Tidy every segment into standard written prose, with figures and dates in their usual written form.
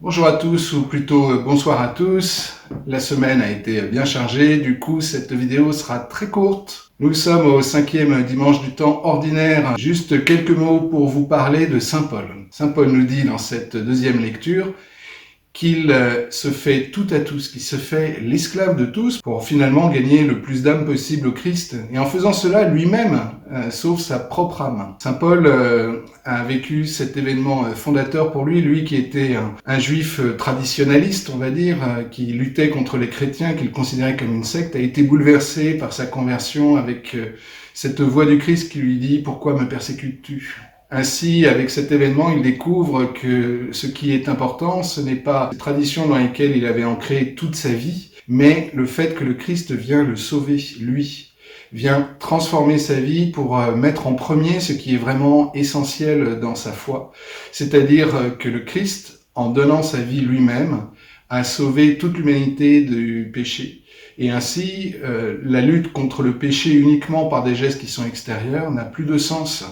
Bonjour à tous, ou plutôt bonsoir à tous. La semaine a été bien chargée, du coup cette vidéo sera très courte. Nous sommes au 5e dimanche du temps ordinaire. Juste quelques mots pour vous parler de Saint Paul. Saint Paul nous dit dans cette deuxième lecture qu'il se fait tout à tous, qu'il se fait l'esclave de tous pour finalement gagner le plus d'âmes possible au Christ. Et en faisant cela, lui-même sauve sa propre âme. Saint Paul a vécu cet événement fondateur pour lui qui était un juif traditionnaliste, on va dire, qui luttait contre les chrétiens, qu'il considérait comme une secte, a été bouleversé par sa conversion avec cette voix du Christ qui lui dit « Pourquoi me persécutes-tu » Ainsi, avec cet événement, il découvre que ce qui est important, ce n'est pas les traditions dans lesquelles il avait ancré toute sa vie, mais le fait que le Christ vient le sauver, lui, vient transformer sa vie pour mettre en premier ce qui est vraiment essentiel dans sa foi. C'est-à-dire que le Christ, en donnant sa vie lui-même, a sauvé toute l'humanité du péché. Et ainsi, la lutte contre le péché uniquement par des gestes qui sont extérieurs n'a plus de sens.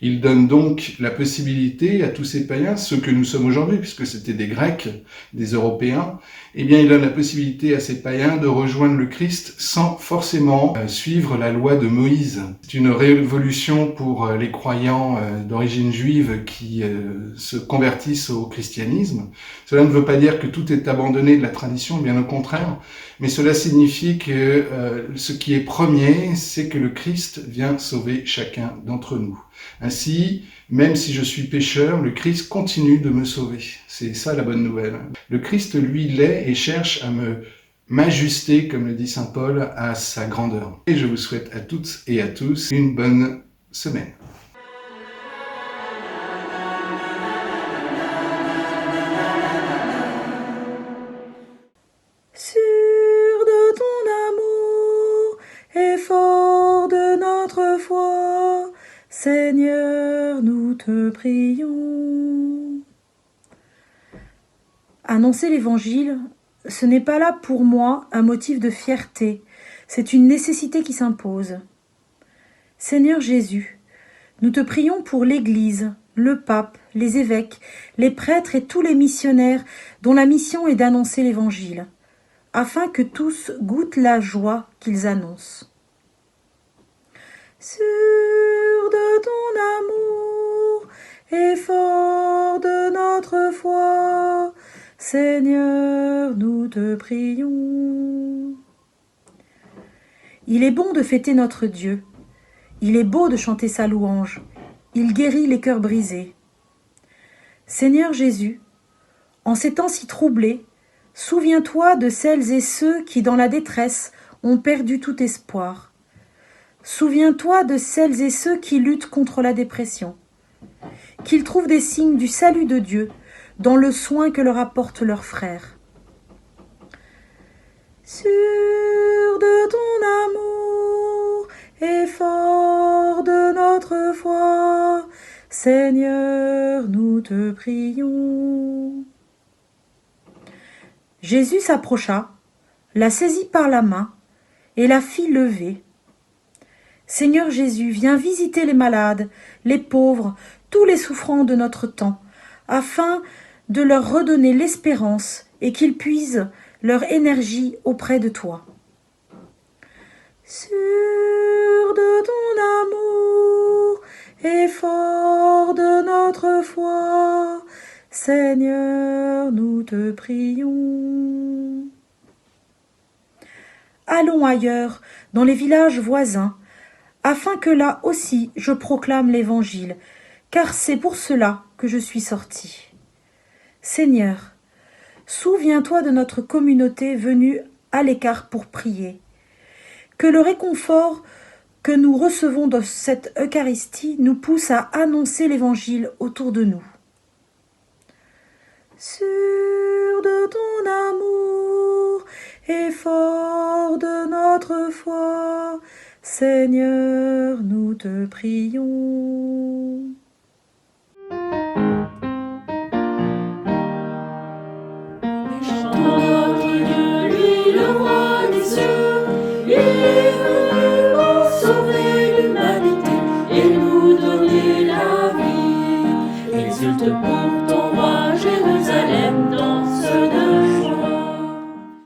Il donne donc la possibilité à tous ces païens, ceux que nous sommes aujourd'hui, puisque c'était des Grecs, des Européens, eh bien il donne la possibilité à ces païens de rejoindre le Christ sans forcément suivre la loi de Moïse. C'est une révolution pour les croyants d'origine juive qui se convertissent au christianisme. Cela ne veut pas dire que tout est abandonné de la tradition, bien au contraire, mais cela signifie que ce qui est premier, c'est que le Christ vient sauver chacun d'entre nous. Ainsi, même si je suis pécheur, le Christ continue de me sauver. C'est ça la bonne nouvelle. Le Christ, lui, l'est et cherche à m'ajuster, comme le dit saint Paul, à sa grandeur. Et je vous souhaite à toutes et à tous une bonne semaine. Sûr de ton amour et fort de notre foi, Seigneur, nous te prions. Annoncer l'Évangile, ce n'est pas là pour moi un motif de fierté, c'est une nécessité qui s'impose. Seigneur Jésus, nous te prions pour l'Église, le pape, les évêques, les prêtres et tous les missionnaires dont la mission est d'annoncer l'Évangile, afin que tous goûtent la joie qu'ils annoncent. Sûr de ton amour et fort de notre foi, Seigneur, nous te prions. Il est bon de fêter notre Dieu, il est beau de chanter sa louange, il guérit les cœurs brisés. Seigneur Jésus, en ces temps si troublés, souviens-toi de celles et ceux qui, dans la détresse, ont perdu tout espoir. Souviens-toi de celles et ceux qui luttent contre la dépression. Qu'ils trouvent des signes du salut de Dieu dans le soin que leur apportent leurs frères. Sûr de ton amour et fort de notre foi, Seigneur, nous te prions. Jésus s'approcha, la saisit par la main et la fit lever. Seigneur Jésus, viens visiter les malades, les pauvres, tous les souffrants de notre temps, afin de leur redonner l'espérance et qu'ils puisent leur énergie auprès de toi. Sûr de ton amour et fort de notre foi, Seigneur, nous te prions. Allons ailleurs, dans les villages voisins, afin que là aussi je proclame l'Évangile, car c'est pour cela que je suis sorti. Seigneur, souviens-toi de notre communauté venue à l'écart pour prier. Que le réconfort que nous recevons de cette Eucharistie nous pousse à annoncer l'Évangile autour de nous. Sûr de ton amour et fort de notre foi, Seigneur, nous te prions. Notre Dieu, lui le roi des cieux, il est venu pour sauver l'humanité et nous donner la vie. Exulte pour